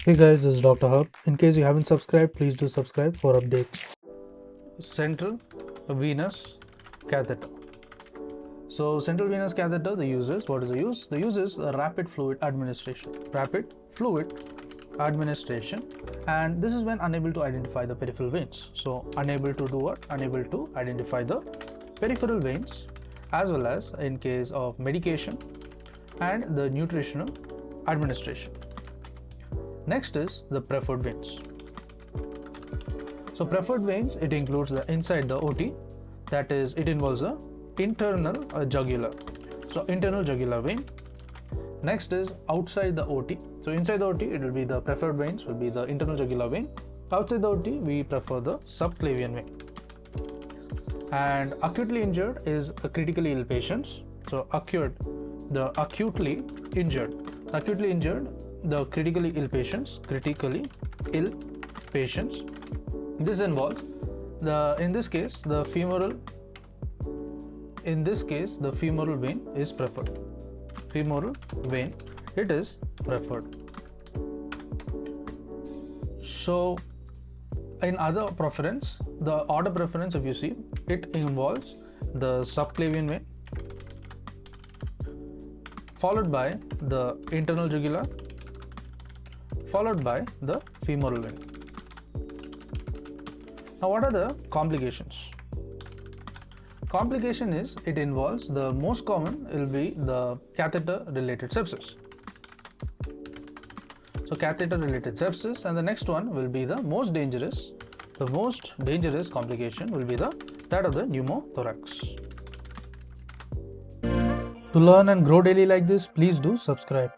Hey guys, this is Dr. Hub. In case you haven't subscribed, please do subscribe for updates. Central venous catheter. So central venous catheter, the use is, what is the use? The use is rapid fluid administration. Rapid fluid administration, and this is when unable to identify the peripheral veins. So unable to do what? Unable to identify the peripheral veins, as well as in case of medication and the nutritional administration. Next is the preferred veins. So preferred veins, it includes the inside the OT, that is, it involves the internal jugular. So internal jugular vein. Next is outside the OT. So inside the OT, it will be the preferred veins, will be the internal jugular vein. Outside the OT, we prefer the subclavian vein. And acutely injured is a critically ill patients. So the critically ill patients, This involves in this case the femoral vein is preferred. Femoral vein, it is preferred. So in other preference, the order preference, if you see, it involves the subclavian vein, followed by the internal jugular, followed by the femoral vein. Now, what are the complications? Complication is, it involves, the most common will be the catheter related sepsis. So catheter related sepsis, and the next one will be the most dangerous complication will be that of the pneumothorax. To learn and grow daily like this, please do subscribe.